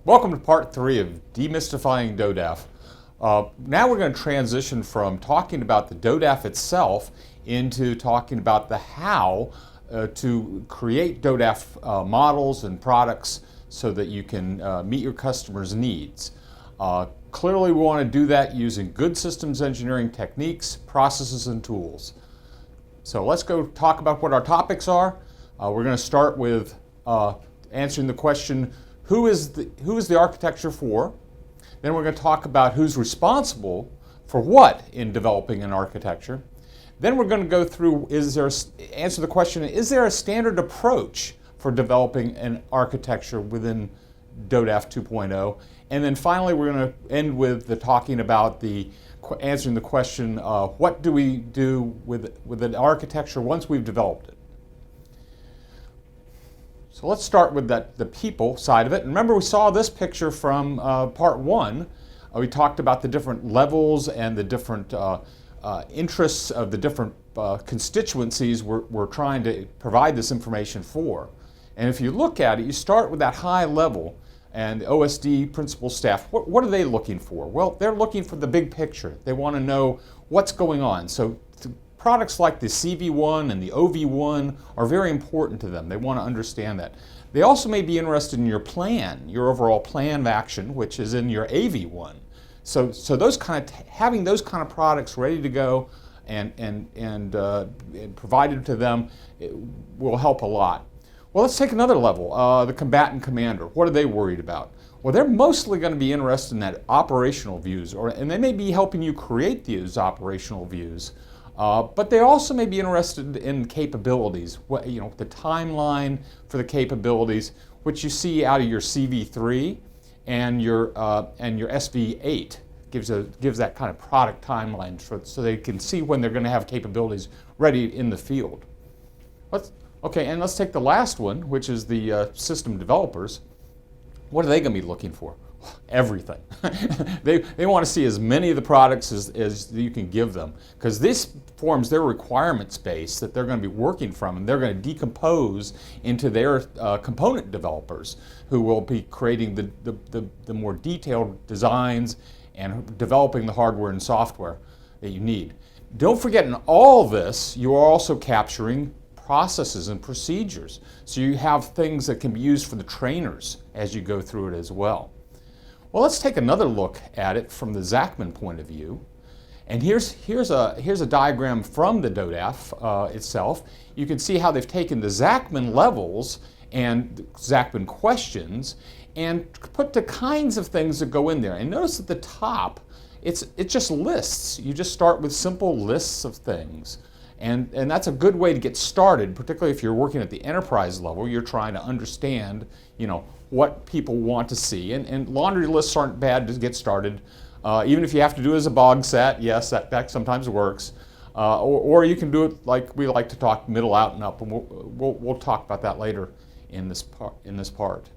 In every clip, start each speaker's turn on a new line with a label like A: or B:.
A: Welcome to part 3 of Demystifying DoDAF. Now we're going to transition from talking about the DoDAF itself into talking about the how to create DoDAF models and products so that you can meet your customers' needs. Clearly we want to do that using good systems engineering techniques, processes, and tools. So let's go talk about what our topics are. We're going to start with answering the question, who is the architecture for? Then we're going to talk about who's responsible for what in developing an architecture. Then we're going to go through, answer the question, is there a standard approach for developing an architecture within DoDAF 2.0? And then finally we're going to end with talking about answering the question, what do we do with an architecture once we've developed it? So let's start with the people side of it. And remember, we saw this picture from part 1. We talked about the different levels and the different interests of the different constituencies we're trying to provide this information for. And if you look at it, you start with that high level, and the OSD principal staff, what are they looking for? Well, they're looking for the big picture. They want to know what's going on. So products like the CV1 and the OV1 are very important to them. They want to understand that. They also may be interested in your plan, your overall plan of action, which is in your AV1. So those having those kind of products ready to go and provided to them will help a lot. Well, let's take another level, the combatant commander. What are they worried about? Well, they're mostly going to be interested in that operational views, and they may be helping you create these operational views. But they also may be interested in capabilities, the timeline for the capabilities, which you see out of your CV3 and your SV8 gives that kind of product timeline so they can see when they're going to have capabilities ready in the field. And let's take the last one, which is the system developers. What are they going to be looking for? Everything. They want to see as many of the products as you can give them, because this forms their requirement space that they're going to be working from, and they're going to decompose into their component developers who will be creating the more detailed designs and developing the hardware and software that you need. Don't forget, in all this, you are also capturing processes and procedures. So you have things that can be used for the trainers as you go through it as well. Well, let's take another look at it from the Zachman point of view. And here's a diagram from the DoDAF itself. You can see how they've taken the Zachman levels and Zachman questions and put the kinds of things that go in there. And notice at the top, it's just lists. You just start with simple lists of things. And that's a good way to get started, particularly if you're working at the enterprise level. You're trying to understand, what people want to see. And laundry lists aren't bad to get started. Even if you have to do it as a bog set, yes, that sometimes works. Or you can do it like we like to talk, middle out and up, and we'll talk about that later in this part.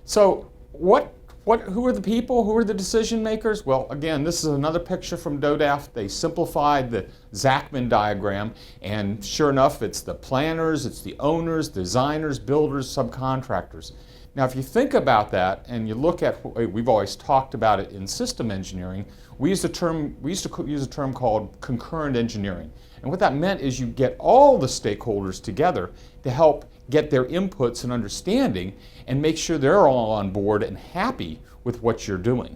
A: So who are the people? Who are the decision makers? Well, again, this is another picture from DoDAF. They simplified the Zachman diagram, and sure enough, it's the planners, it's the owners, designers, builders, subcontractors. Now, if you think about that and you look at, we've always talked about it in system engineering, we used to use a term called concurrent engineering. And what that meant is you get all the stakeholders together to help get their inputs and understanding and make sure they're all on board and happy with what you're doing.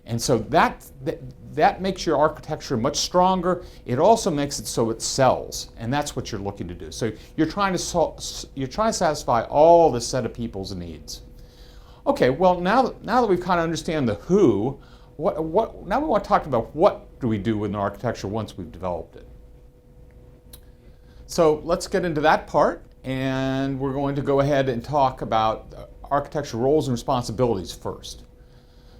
A: And so that makes your architecture much stronger. It also makes it so it sells, and that's what you're looking to do. So you're trying to satisfy all the set of people's needs. Okay, well now that we've kind of understand the who, now we want to talk about what do we do with an architecture once we've developed it. So let's get into that part, and we're going to go ahead and talk about architecture roles and responsibilities first.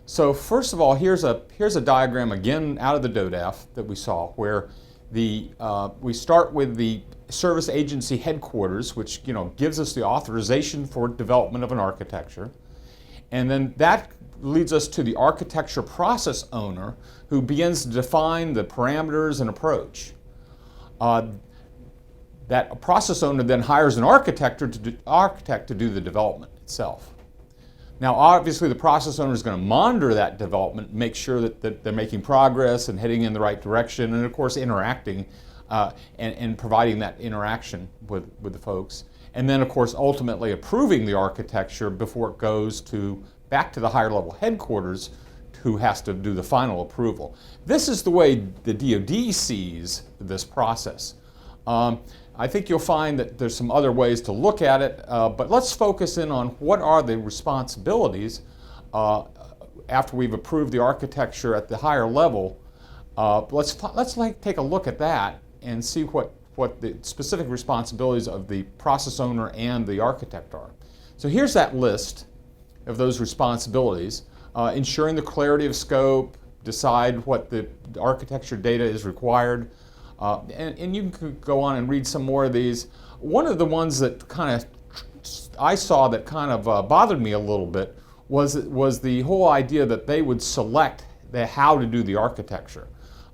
A: So first of all, here's a diagram again out of the DoDAF that we saw, where we start with the service agency headquarters, which gives us the authorization for development of an architecture, and then that leads us to the architecture process owner, who begins to define the parameters and approach. That process owner then hires an architect to do the development itself. Now, obviously, the process owner is going to monitor that development, make sure that they're making progress and heading in the right direction, and of course, interacting and providing that interaction with the folks. And then, of course, ultimately approving the architecture before it goes back to the higher level headquarters, who has to do the final approval. This is the way the DoD sees this process. I think you'll find that there's some other ways to look at it, but let's focus in on what are the responsibilities after we've approved the architecture at the higher level. Let's take a look at that and see what the specific responsibilities of the process owner and the architect are. So here's that list of those responsibilities. Ensuring the clarity of scope, decide what the architecture data is required, and you can go on and read some more of these. One of the ones that I saw that kind of bothered me a little bit was the whole idea that they would select how to do the architecture.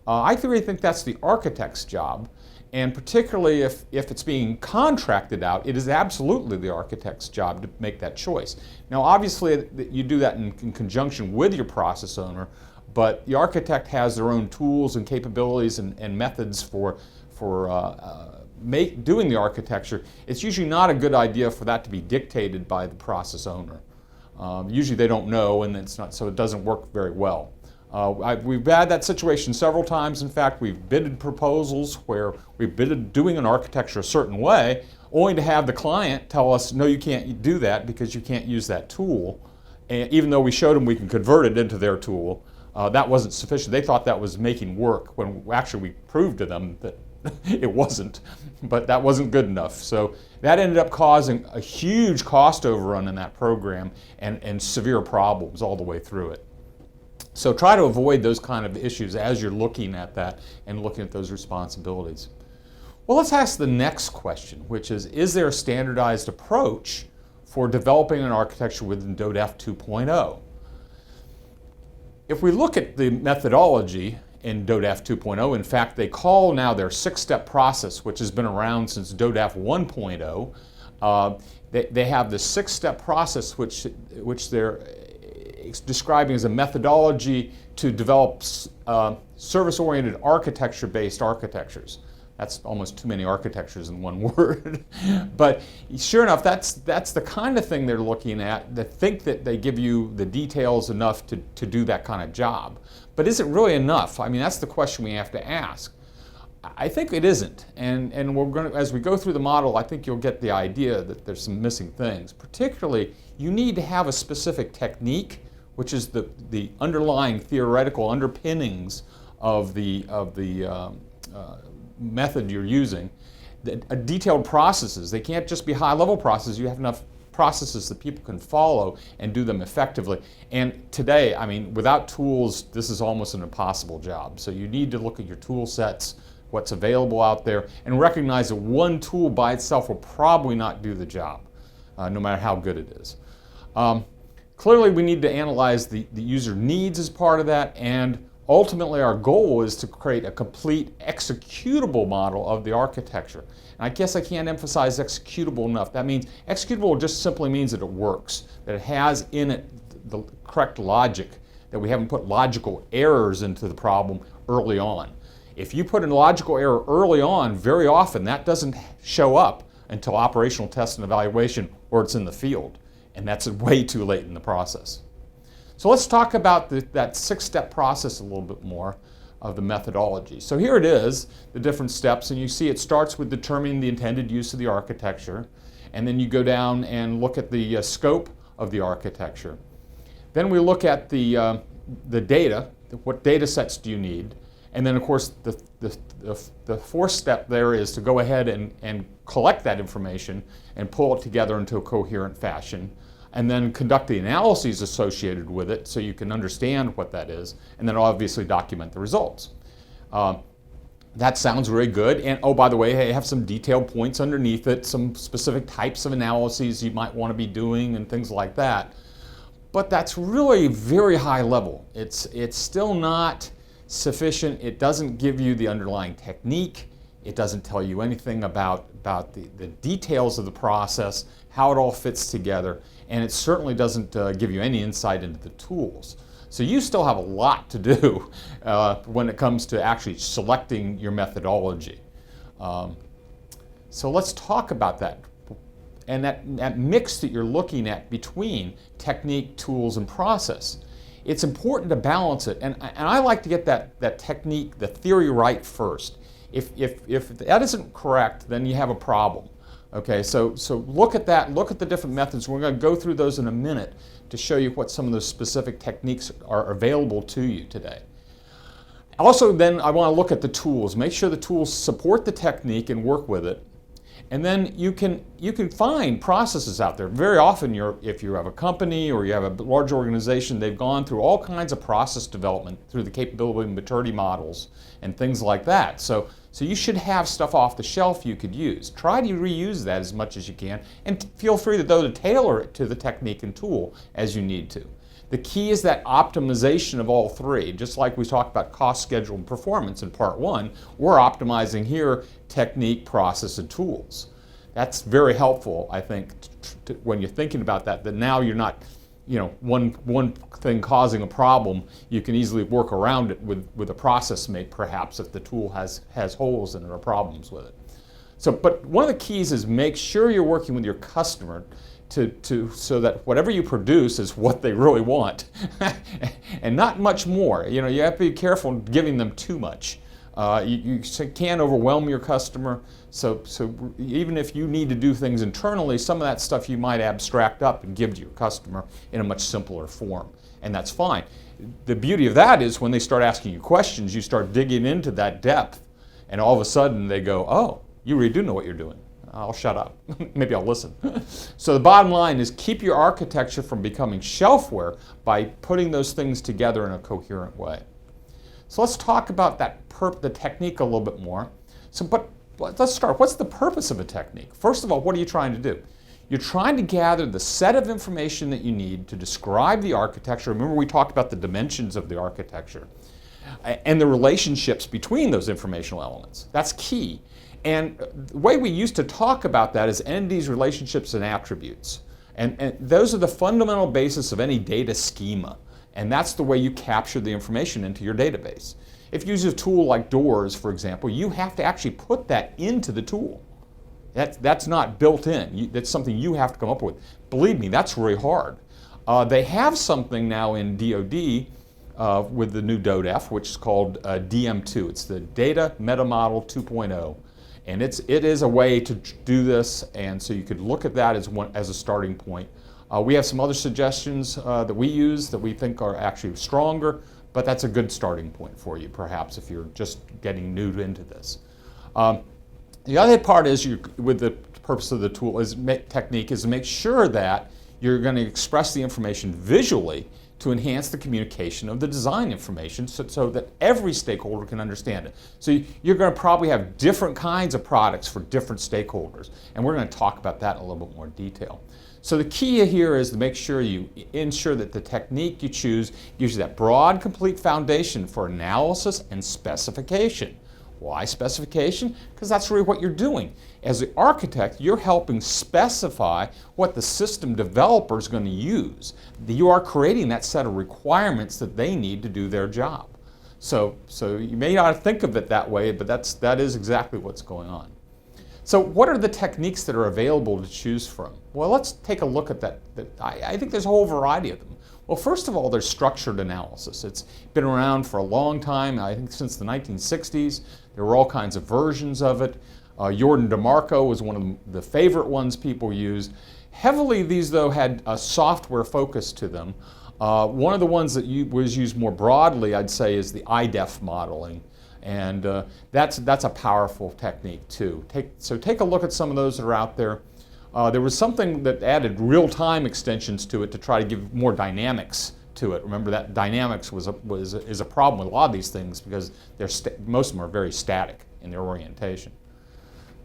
A: I really think that's the architect's job, and particularly if it's being contracted out, it is absolutely the architect's job to make that choice. Now, obviously, you do that in conjunction with your process owner, but the architect has their own tools and capabilities and methods for doing the architecture. It's usually not a good idea for that to be dictated by the process owner. Usually they don't know, and so it doesn't work very well. We've had that situation several times. In fact, we've bidded proposals where we've bidded doing an architecture a certain way, only to have the client tell us, no, you can't do that because you can't use that tool. And even though we showed them we can convert it into their tool, that wasn't sufficient. They thought that was making work when actually we proved to them that it wasn't, but that wasn't good enough. So that ended up causing a huge cost overrun in that program and severe problems all the way through it. So try to avoid those kind of issues as you're looking at that and looking at those responsibilities. Well, let's ask the next question, which is there a standardized approach for developing an architecture within DoDAF 2.0? If we look at the methodology in DoDAF 2.0, in fact, they call now their 6-step process, which has been around since DoDAF 1.0. They have the 6-step process, which they're describing as a methodology to develop service-oriented architecture-based architectures. That's almost too many architectures in one word. But sure enough, that's the kind of thing they're looking at. They think that they give you the details enough to do that kind of job. But is it really enough? I mean, that's the question we have to ask. I think it isn't. And we're going to, as we go through the model, I think you'll get the idea that there's some missing things. Particularly, you need to have a specific technique, which is the underlying theoretical underpinnings of the method you're using. Detailed processes. They can't just be high-level processes. You have enough processes that people can follow and do them effectively. And today, I mean, without tools, this is almost an impossible job. So you need to look at your tool sets, what's available out there, and recognize that one tool by itself will probably not do the job, no matter how good it is. Clearly, we need to analyze the user needs as part of that, and ultimately our goal is to create a complete executable model of the architecture. And I guess I can't emphasize executable enough. That means executable just simply means that it works, that it has in it the correct logic, that we haven't put logical errors into the problem early on. If you put a logical error early on, very often that doesn't show up until operational test and evaluation or it's in the field. And that's way too late in the process. So let's talk about that 6-step process a little bit more of the methodology. So here it is, the different steps, and you see it starts with determining the intended use of the architecture, and then you go down and look at the scope of the architecture. Then we look at the data, what data sets do you need, and then of course the fourth step there is to go ahead and collect that information and pull it together into a coherent fashion, and then conduct the analyses associated with it so you can understand what that is, and then obviously document the results. That sounds very good, and oh, by the way, hey, have some detailed points underneath it, some specific types of analyses you might want to be doing and things like that. But that's really very high level. It's still not sufficient. It doesn't give you the underlying technique. It doesn't tell you anything about the details of the process, how it all fits together, and it certainly doesn't give you any insight into the tools. So you still have a lot to do when it comes to actually selecting your methodology. So let's talk about that. And that mix that you're looking at between technique, tools, and process. It's important to balance it. And I like to get that technique, the theory right first. If that isn't correct, then you have a problem. Okay, so look at that, look at the different methods. We're going to go through those in a minute to show you what some of those specific techniques are available to you today. Also, then I want to look at the tools. Make sure the tools support the technique and work with it. And then you can find processes out there. Very often, if you have a company or you have a large organization, they've gone through all kinds of process development through the capability and maturity models and things like that. So you should have stuff off the shelf you could use. Try to reuse that as much as you can, and feel free to tailor it to the technique and tool as you need to. The key is that optimization of all three. Just like we talked about cost, schedule, and performance in part one, we're optimizing here technique, process, and tools. That's very helpful, I think, when you're thinking about that now you're not, one thing causing a problem, you can easily work around it with a process mate, perhaps, if the tool has holes in it or problems with it. But one of the keys is make sure you're working with your customer so that whatever you produce is what they really want, and not much more. You have to be careful giving them too much. You can't overwhelm your customer. So even if you need to do things internally, some of that stuff you might abstract up and give to your customer in a much simpler form, and that's fine. The beauty of that is when they start asking you questions, you start digging into that depth, and all of a sudden they go, "Oh, you really do know what you're doing. I'll shut up. Maybe I'll listen." So the bottom line is keep your architecture from becoming shelfware by putting those things together in a coherent way. So let's talk about the technique a little bit more. But let's start. What's the purpose of a technique? First of all, what are you trying to do? You're trying to gather the set of information that you need to describe the architecture. Remember, we talked about the dimensions of the architecture and the relationships between those informational elements. That's key. And the way we used to talk about that is entities, relationships, and attributes. And those are the fundamental basis of any data schema. And that's the way you capture the information into your database. If you use a tool like Doors, for example, you have to actually put that into the tool. That's not built in. That's something you have to come up with. Believe me, that's really hard. They have something now in DoD with the new DoDAF, which is called DM2. It's the Data Meta Model 2.0. And it is a way to do this, and so you could look at that as a starting point. We have some other suggestions that we use that we think are actually stronger, but that's a good starting point for you, perhaps, if you're just getting new into this. The other part is, with the purpose of the tool technique, is to make sure that you're going to express the information visually to enhance the communication of the design information so that every stakeholder can understand it. So you're going to probably have different kinds of products for different stakeholders, and we're going to talk about that in a little bit more detail. So the key here is to make sure you ensure that the technique you choose gives you that broad, complete foundation for analysis and specification. Why specification? Because that's really what you're doing. As the architect, you're helping specify what the system developer is going to use. You are creating that set of requirements that they need to do their job. So you may not think of it that way, but that is exactly what's going on. So what are the techniques that are available to choose from? Well, let's take a look at that. I think there's a whole variety of them. Well, first of all, there's structured analysis. It's been around for a long time, I think since the 1960s. There were all kinds of versions of it. Jordan DeMarco was one of the favorite ones people used. Heavily, these, though, had a software focus to them. One of the ones that was used more broadly, I'd say, is the IDEF modeling. And that's a powerful technique, too. Take a look at some of those that are out there. There was something that added real-time extensions to it to try to give more dynamics to it. Remember that dynamics is a problem with a lot of these things because most of them are very static in their orientation.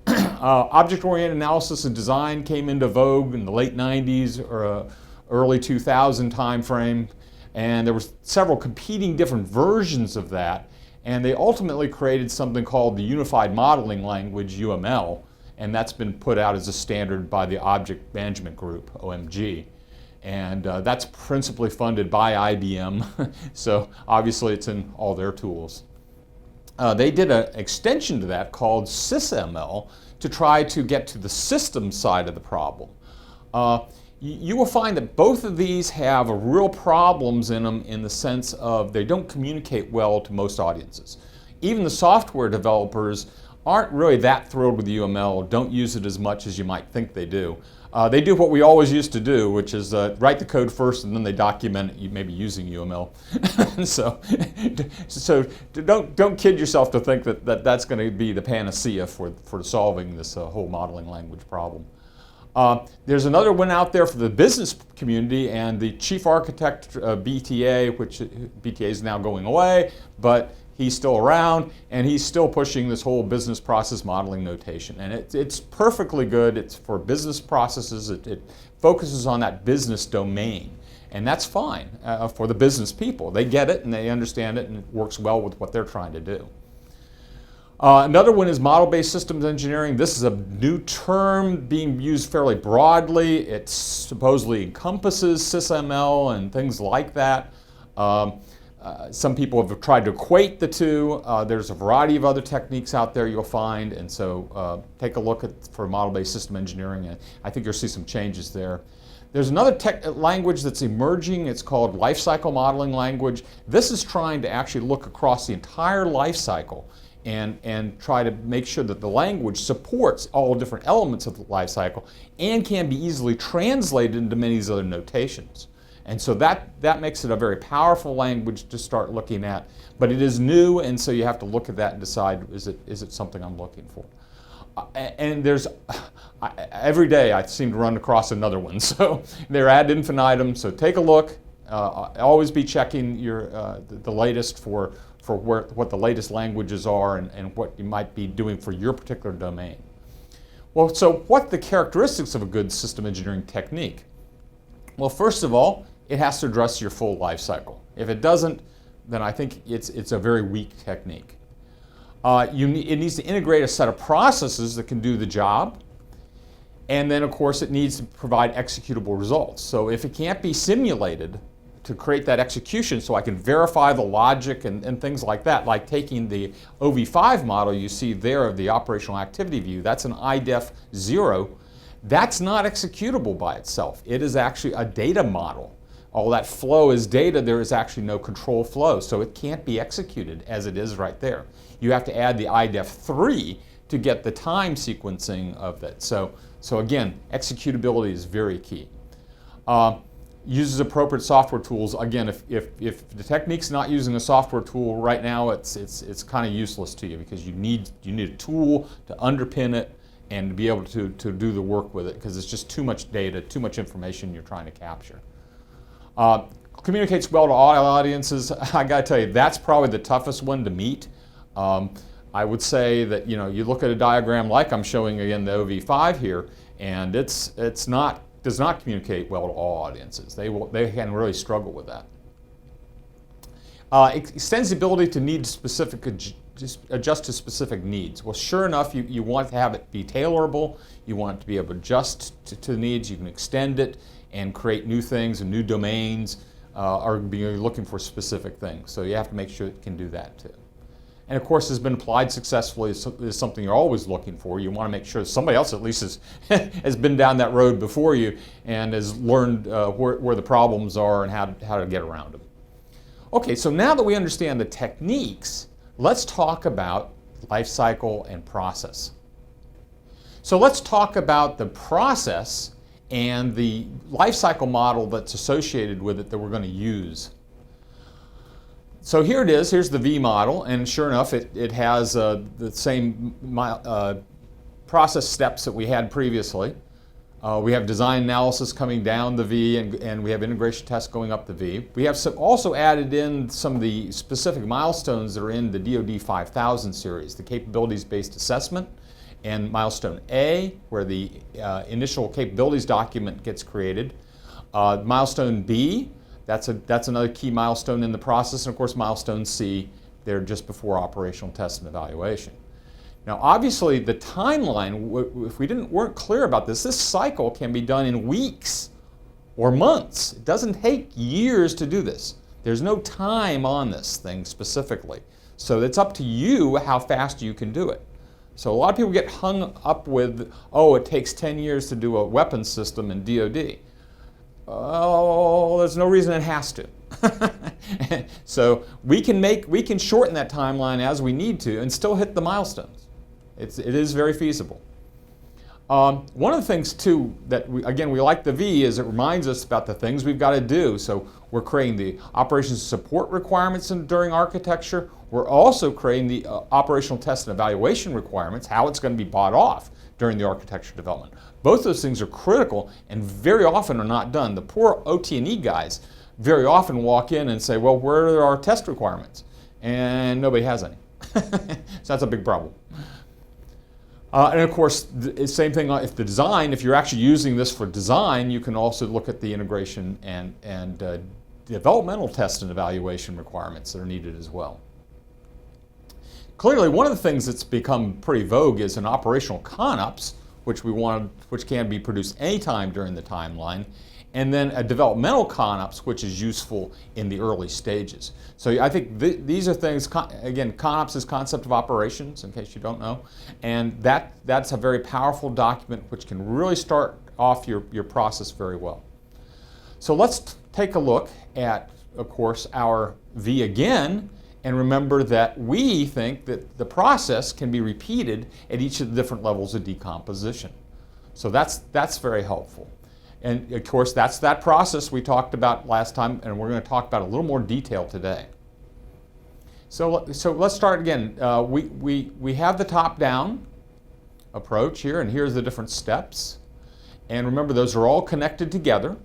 A: Object-oriented analysis and design came into vogue in the late 90s or early 2000 time frame, and there were several competing different versions of that. And they ultimately created something called the Unified Modeling Language, UML, and that's been put out as a standard by the Object Management Group, OMG. And that's principally funded by IBM, so obviously it's in all their tools. They did an extension to that called SysML to try to get to the system side of the problem. You will find that both of these have real problems in them in the sense of they don't communicate well to most audiences. Even the software developers aren't really that thrilled with UML, don't use it as much as you might think they do. They do what we always used to do, which is write the code first and then they document it, maybe using UML. so don't kid yourself to think that that's going to be the panacea for solving this whole modeling language problem. There's another one out there for the business community, and the chief architect BTA, which BTA is now going away, but he's still around, and he's still pushing this whole business process modeling notation. And it's perfectly good. It's for business processes. It focuses on that business domain. And that's fine for the business people. They get it, and they understand it, and it works well with what they're trying to do. Another one is model-based systems engineering. This is a new term being used fairly broadly. It supposedly encompasses SysML and things like that. Some people have tried to equate the two. There's a variety of other techniques out there you'll find, and so take a look for model-based system engineering, and I think you'll see some changes there. There's another language that's emerging. It's called Lifecycle Modeling Language. This is trying to actually look across the entire life cycle and try to make sure that the language supports all different elements of the life cycle and can be easily translated into many of these other notations. And so that makes it a very powerful language to start looking at, but it is new, and so you have to look at that and decide, is it something I'm looking for? And there's, every day I seem to run across another one, so they're ad infinitum, so take a look. Always be checking the latest for what the latest languages are and what you might be doing for your particular domain. Well, so what are the characteristics of a good system engineering technique? Well, first of all, it has to address your full life cycle. If it doesn't, then I think it's a very weak technique. It needs to integrate a set of processes that can do the job, and then of course it needs to provide executable results. So if it can't be simulated to create that execution so I can verify the logic and things like that, like taking the OV5 model you see there of the operational activity view, that's an IDEF 0. That's not executable by itself. It is actually a data model. All that flow is data. There is actually no control flow, so it can't be executed as it is right there. You have to add the IDEF 3 to get the time sequencing of that. So again, executability is very key. Uses appropriate software tools. Again, if the technique's not using a software tool right now, it's kind of useless to you because you need a tool to underpin it and to be able to do the work with it, because it's just too much data, too much information you're trying to capture. Communicates well to all audiences. I got to tell you, that's probably the toughest one to meet. I would say that you look at a diagram like I'm showing again the OV5 here, and it does not communicate well to all audiences. They can really struggle with that. Extends the ability to adjust to specific needs. Well, sure enough, you want to have it be tailorable. You want it to be able to adjust to the needs. You can extend it and create new things and new domains, or be looking for specific things. So you have to make sure it can do that too. And of course, has been applied successfully is something you're always looking for. You want to make sure somebody else at least has been down that road before you and has learned where the problems are and how to get around them. Okay, so now that we understand the techniques, let's talk about life cycle and process. So let's talk about the process and the life cycle model that's associated with it that we're going to use. So here it is. Here's the V model, and sure enough, it has the same process steps that we had previously. We have design analysis coming down the V, and we have integration tests going up the V. We have also added in some of the specific milestones that are in the DoD 5000 series, the capabilities-based assessment, and milestone A, where the initial capabilities document gets created. Milestone B, that's another key milestone in the process, and of course milestone C, They're just before operational test and evaluation. Now, obviously, the timeline, if we weren't clear about this cycle can be done in weeks or months. It doesn't take years to do this. There's no time on this thing specifically. So it's up to you how fast you can do it. So a lot of people get hung up with, oh, it takes 10 years to do a weapons system in DoD. Oh, there's no reason it has to. So we can shorten that timeline as we need to and still hit the milestones. It is very feasible. One of the things too that we like the V is it reminds us about the things we've got to do. So we're creating the operations support requirements during architecture. We're also creating the operational test and evaluation requirements, how it's going to be bought off during the architecture development. Both those things are critical and very often are not done. The poor OT&E guys very often walk in and say, well, where are our test requirements? And nobody has any. So that's a big problem. And of course, the same thing if the design, if you're actually using this for design, you can also look at the integration and developmental test and evaluation requirements that are needed as well. Clearly, one of the things that's become pretty vogue is an operational ConOps, which can be produced anytime during the timeline, and then a developmental ConOps, which is useful in the early stages. So I think these are things, again, ConOps is concept of operations, in case you don't know, and that's a very powerful document which can really start off your process very well. So let's take a look at, of course, our V again, and remember that we think that the process can be repeated at each of the different levels of decomposition. So that's very helpful. And of course, that's that process we talked about last time, and we're going to talk about a little more detail today. So let's start again. We have the top-down approach here, and here's the different steps. And remember, those are all connected together.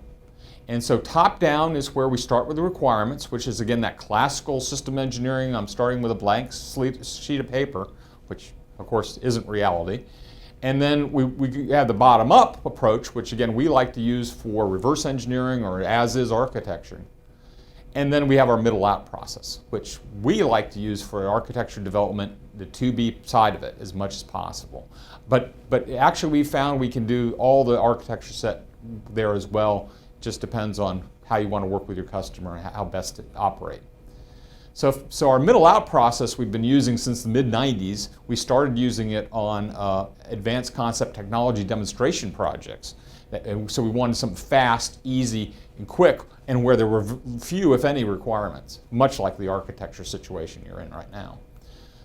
A: And so top-down is where we start with the requirements, which is, again, that classical system engineering. I'm starting with a blank sheet of paper, which, of course, isn't reality. And then we have the bottom-up approach, which, again, we like to use for reverse engineering or as-is architecture. And then we have our middle-out process, which we like to use for architecture development, the 2B side of it, as much as possible. But actually, we found we can do all the architecture set there as well. Just depends on how you want to work with your customer and how best to operate. So our middle-out process we've been using since the mid-90s. We started using it on advanced concept technology demonstration projects. So we wanted something fast, easy, and quick, and where there were few, if any, requirements, much like the architecture situation you're in right now.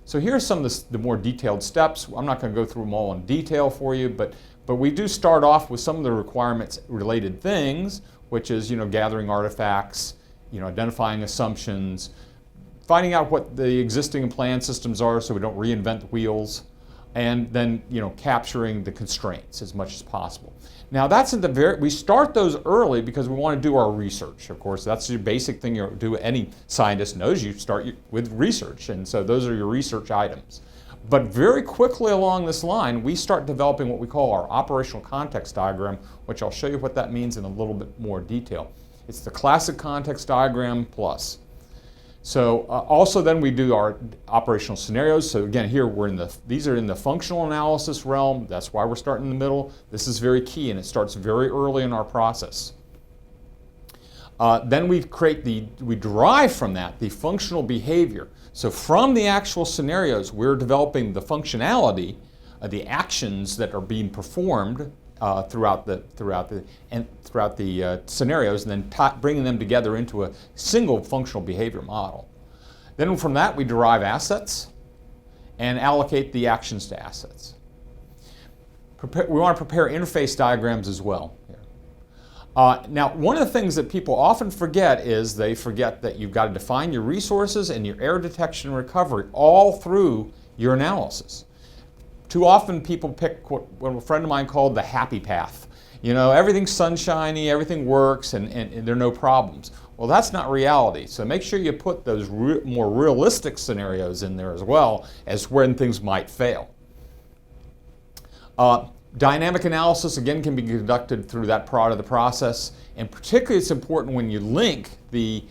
A: So here's some of the more detailed steps. I'm not going to go through them all in detail for you, but we do start off with some of the requirements-related things, which is, gathering artifacts, identifying assumptions, finding out what the existing and planned systems are so we don't reinvent the wheels, and then, capturing the constraints as much as possible. Now, that's we start those early because we want to do our research. Of course, that's your basic thing you do. Any scientist knows you start with research, and so those are your research items. But very quickly along this line, we start developing what we call our operational context diagram, which I'll show you what that means in a little bit more detail. It's the classic context diagram plus. So also then we do our operational scenarios. So again, here these are in the functional analysis realm. That's why we're starting in the middle. This is very key, and it starts very early in our process. Then we derive from that the functional behavior. So from the actual scenarios, we're developing the functionality, the actions that are being performed throughout the scenarios, and then bringing them together into a single functional behavior model. Then from that, we derive assets and allocate the actions to assets. We want to prepare interface diagrams as well. Now, one of the things that people often forget is they forget that you've got to define your resources and your error detection and recovery all through your analysis. Too often people pick what a friend of mine called the happy path. Everything's sunshiny, everything works, and there are no problems. Well, that's not reality. So make sure you put those more realistic scenarios in there as well as when things might fail. Dynamic analysis, again, can be conducted through that part of the process, and particularly it's important when you link the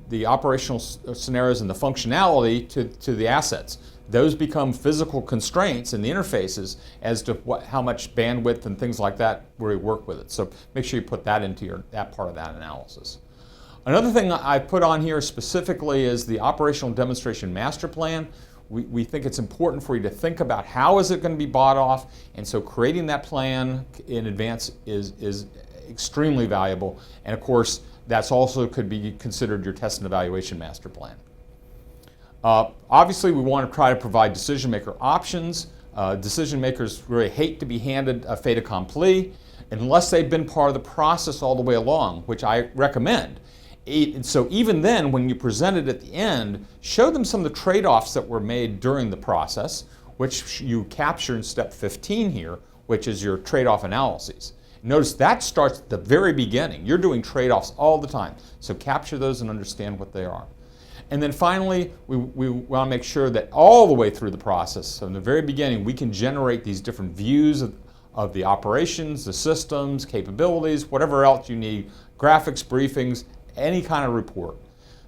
A: the operational scenarios and the functionality to the assets. Those become physical constraints in the interfaces as to how much bandwidth and things like that where you work with it. So make sure you put that into that part of that analysis. Another thing I put on here specifically is the operational demonstration master plan. We think it's important for you to think about how is it going to be bought off, and so creating that plan in advance is extremely valuable. And of course, that's also could be considered your test and evaluation master plan. Obviously, we want to try to provide decision maker options. Decision makers really hate to be handed a fait accompli unless they've been part of the process all the way along, which I recommend. So even then, when you present it at the end, show them some of the trade-offs that were made during the process, which you capture in step 15 here, which is your trade-off analyses. Notice that starts at the very beginning. You're doing trade-offs all the time, so capture those and understand what they are. And then finally, we want to make sure that all the way through the process, so in the very beginning, we can generate these different views of the operations, the systems, capabilities, whatever else you need, graphics, briefings, any kind of report.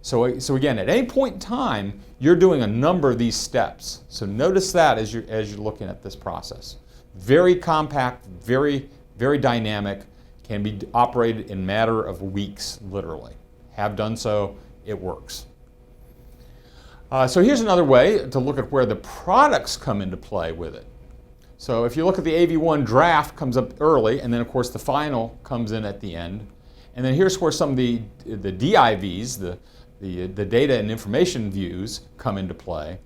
A: So again, at any point in time, you're doing a number of these steps. So notice that as you're looking at this process. Very compact, very, very dynamic, can be operated in a matter of weeks, literally. Have done so, it works. So here's another way to look at where the products come into play with it. So if you look at the AV1 draft comes up early, and then of course the final comes in at the end. And then here's where some of the DIVs, the data and information views, come into play.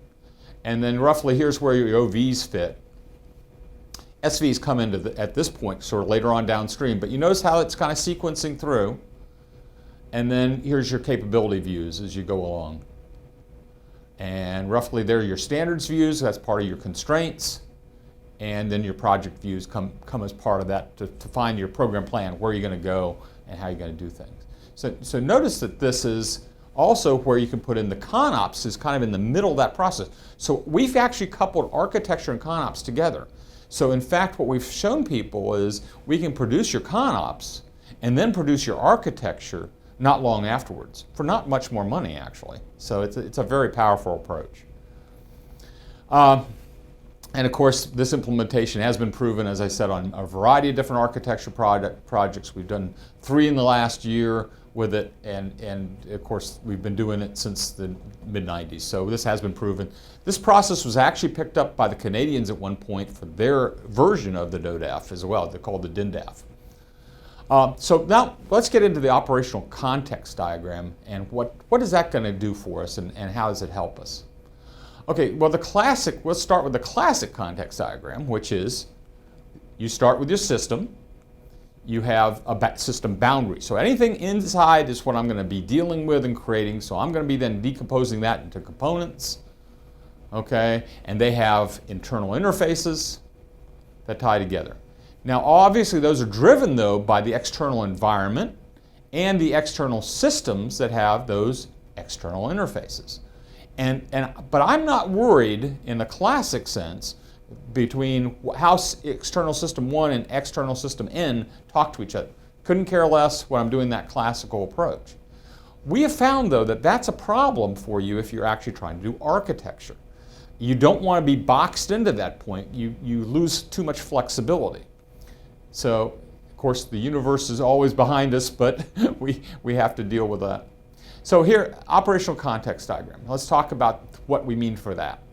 A: And then roughly here's where your OVs fit. SVs come into at this point, sort of later on downstream. But you notice how it's kind of sequencing through. And then here's your capability views as you go along. And roughly there are your standards views, that's part of your constraints. And then your project views come as part of that to find your program plan, where you're going to go and how you're going to do things. So notice that this is also where you can put in the ConOps is kind of in the middle of that process. So we've actually coupled architecture and ConOps together. So in fact, what we've shown people is we can produce your ConOps and then produce your architecture not long afterwards for not much more money, actually. So it's a very powerful approach. And of course, this implementation has been proven, as I said, on a variety of different architecture projects. We've done 3 in the last year with it, and of course, we've been doing it since the mid-90s. So this has been proven. This process was actually picked up by the Canadians at one point for their version of the DoDAF as well. They're called the DINDAF. So now let's get into the operational context diagram and what is that going to do for us and how does it help us? Okay, well let's start with the classic context diagram, which is you start with your system, you have a system boundary. So anything inside is what I'm going to be dealing with and creating, so I'm going to be then decomposing that into components, okay, and they have internal interfaces that tie together. Now obviously those are driven though by the external environment and the external systems that have those external interfaces. But I'm not worried in the classic sense between how external system 1 and external system N talk to each other. Couldn't care less when I'm doing that classical approach. We have found though that that's a problem for you if you're actually trying to do architecture. You don't want to be boxed into that point. You lose too much flexibility. So of course the universe is always behind us, but we have to deal with that. So here, operational context diagram. Let's talk about what we mean for that.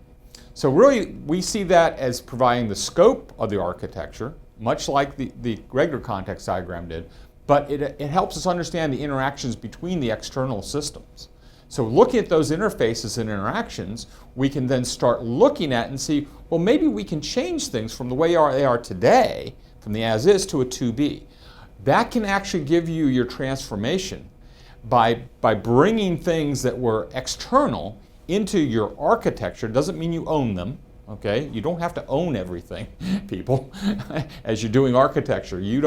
A: So really, we see that as providing the scope of the architecture, much like the regular context diagram did, but it helps us understand the interactions between the external systems. So looking at those interfaces and interactions, we can then start looking at and see, well, maybe we can change things from the way they are today, from the as is to a to be. That can actually give you your transformation by bringing things that were external into your architecture. Doesn't mean you own them, okay? You don't have to own everything, people, as you're doing architecture. You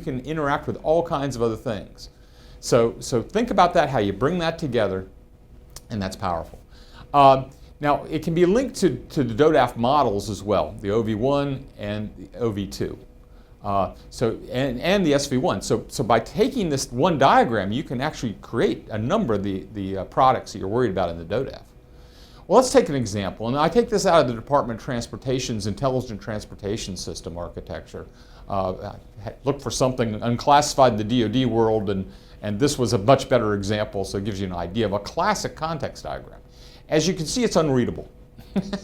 A: can interact with all kinds of other things. So think about that, how you bring that together, and that's powerful. Now, it can be linked to the DoDAF models as well, the OV1 and the OV2. And the SV1. So by taking this one diagram, you can actually create a number of the products that you're worried about in the DoDAF. Well, let's take an example, and I take this out of the Department of Transportation's Intelligent Transportation System architecture. I looked for something unclassified in the DoD world, and this was a much better example, so it gives you an idea of a classic context diagram. As you can see, it's unreadable,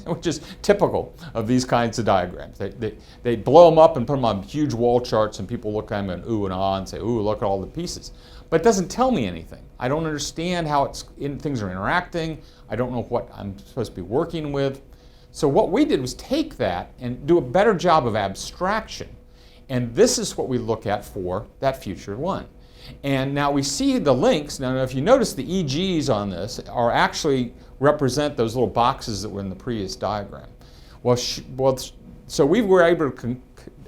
A: which is typical of these kinds of diagrams. They blow them up and put them on huge wall charts, and people look at them and ooh and ah and say, ooh, look at all the pieces. But it doesn't tell me anything. I don't understand how things are interacting. I don't know what I'm supposed to be working with. So what we did was take that and do a better job of abstraction. And this is what we look at for that future one. And now we see the links. Now if you notice, the EGs on this are actually represent those little boxes that were in the previous diagram. Well, so we were able to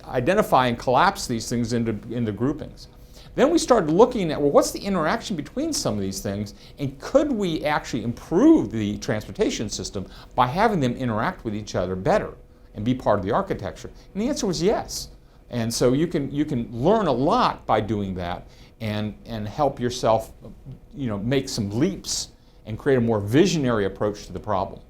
A: identify and collapse these things into groupings. Then we started looking at, well, what's the interaction between some of these things, and could we actually improve the transportation system by having them interact with each other better and be part of the architecture? And the answer was yes. And so you can learn a lot by doing that and help yourself, make some leaps and create a more visionary approach to the problem.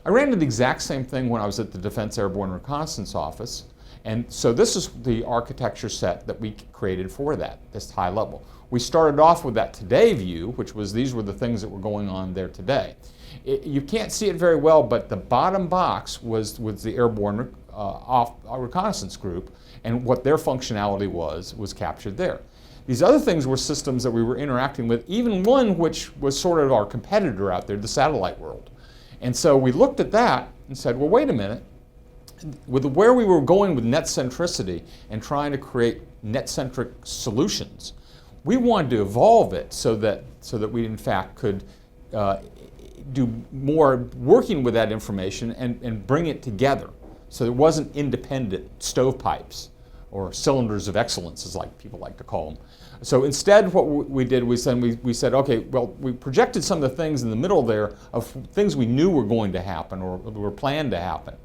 A: I ran into the exact same thing when I was at the Defense Airborne Reconnaissance Office. And so this is the architecture set that we created for this high level. We started off with that today view, which was these were the things that were going on there today. You can't see it very well, but the bottom box was the Airborne Reconnaissance Group, and what their functionality was captured there. These other things were systems that we were interacting with, even one which was sort of our competitor out there, the satellite world. And so we looked at that and said, well, wait a minute. With where we were going with net centricity and trying to create net-centric solutions, we wanted to evolve it so that we in fact could do more working with that information and bring it together, so it wasn't independent stovepipes or cylinders of excellence, as people like to call them. So instead, what we did was then we said, okay, well, we projected some of the things in the middle there of things we knew were going to happen or were planned to happen.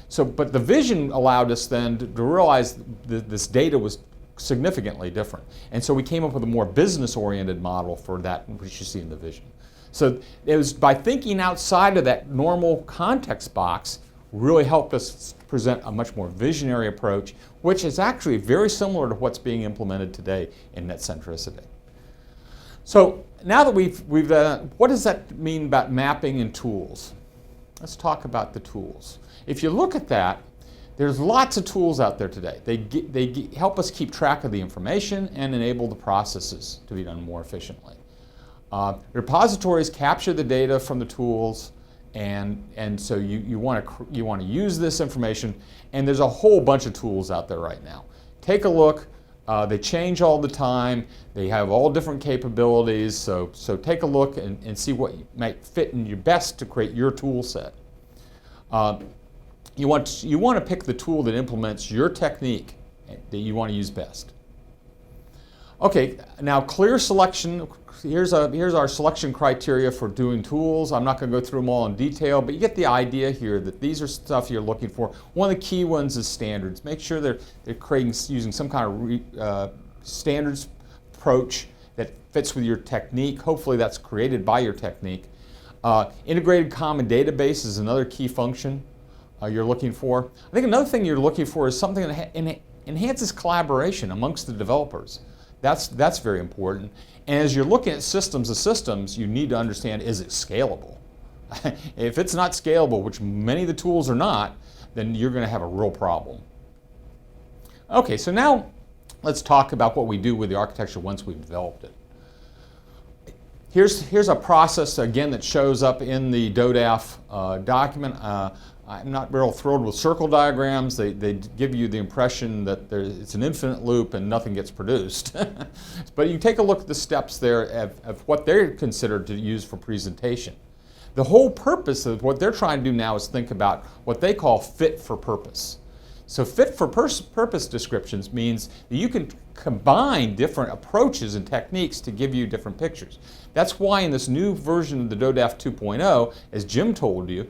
A: So, but the vision allowed us then to realize that this data was significantly different. And so we came up with a more business-oriented model for that, which you see in the vision. So it was by thinking outside of that normal context box really helped us present a much more visionary approach, which is actually very similar to what's being implemented today in net centricity. So now that we've what does that mean about mapping and tools? Let's talk about the tools. If you look at that, there's lots of tools out there today. They help us keep track of the information and enable the processes to be done more efficiently. Repositories capture the data from the tools, and so you want to use this information. And there's a whole bunch of tools out there right now. Take a look. They change all the time. They have all different capabilities. So take a look and see what might fit in your best to create your tool set. You want to pick the tool that implements your technique that you want to use best. Okay, now clear selection. Here's our selection criteria for doing tools. I'm not going to go through them all in detail, but you get the idea here that these are stuff you're looking for. One of the key ones is standards. Make sure they're using some kind of standards approach that fits with your technique. Hopefully that's created by your technique. Integrated common database is another key function you're looking for. I think another thing you're looking for is something that enhances collaboration amongst the developers. That's very important. And as you're looking at systems of systems, you need to understand, is it scalable? If it's not scalable, which many of the tools are not, then you're going to have a real problem. Okay, so now let's talk about what we do with the architecture once we've developed it. Here's a process, again, that shows up in the DoDAF document. I'm not real thrilled with circle diagrams. They give you the impression that it's an infinite loop and nothing gets produced. But you take a look at the steps there of what they're considered to use for presentation. The whole purpose of what they're trying to do now is think about what they call fit for purpose. So fit for purpose descriptions means that you can combine different approaches and techniques to give you different pictures. That's why in this new version of the DoDAF 2.0, as Jim told you,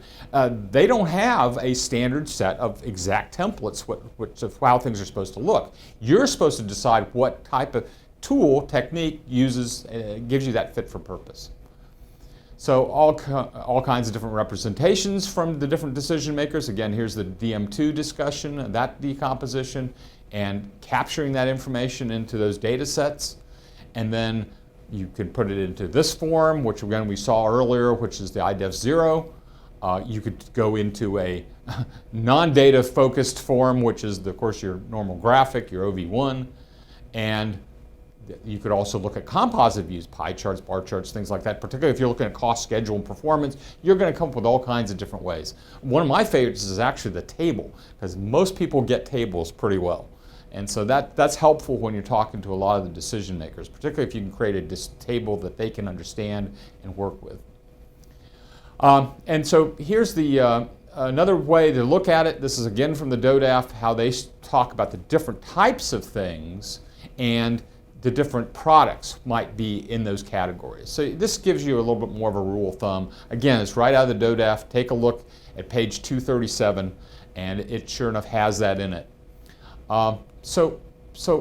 A: they don't have a standard set of exact templates of how things are supposed to look. You're supposed to decide what type of tool, technique gives you that fit for purpose. So all kinds of different representations from the different decision makers. Again, here's the DM2 discussion, that decomposition, and capturing that information into those data sets. And then you can put it into this form, which again we saw earlier, which is the IDEF 0. You could go into a non-data focused form, which is, of course, your normal graphic, your OV1. And you could also look at composite views, pie charts, bar charts, things like that. Particularly if you're looking at cost, schedule, and performance, you're going to come up with all kinds of different ways. One of my favorites is actually the table, because most people get tables pretty well. And so that's helpful when you're talking to a lot of the decision makers, particularly if you can create a table that they can understand and work with. And so here's the another way to look at it. This is again from the DoDAF, how they talk about the different types of things and the different products might be in those categories. So this gives you a little bit more of a rule of thumb. Again, it's right out of the DoDAF. Take a look at page 237, and it sure enough has that in it. So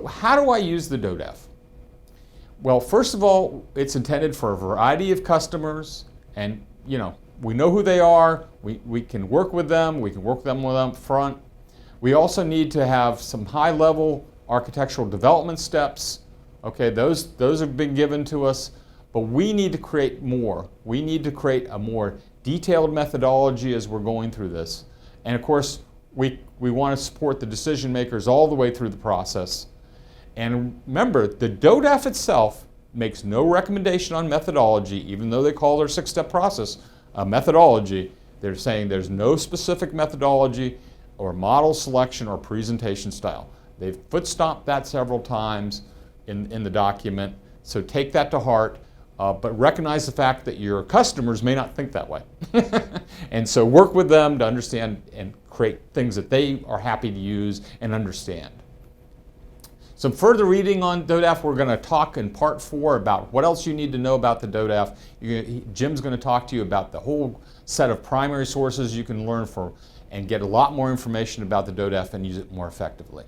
A: how do I use the DoDAF? Well, first of all, it's intended for a variety of customers, and we know who they are. We can work with them. We can work with them up front. We also need to have some high-level architectural development steps. Okay, those have been given to us, but we need to create more. We need to create a more detailed methodology as we're going through this. And of course, we want to support the decision makers all the way through the process. And remember, the DoDAF itself makes no recommendation on methodology, even though they call their 6-step process a methodology. They're saying there's no specific methodology or model selection or presentation style. They've foot-stomped that several times in the document, so take that to heart, but recognize the fact that your customers may not think that way. And so work with them to understand and create things that they are happy to use and understand. Some further reading on DoDAF. We're going to talk in part 4 about what else you need to know about the DoDAF. Jim's going to talk to you about the whole set of primary sources you can learn for and get a lot more information about the DoDAF and use it more effectively.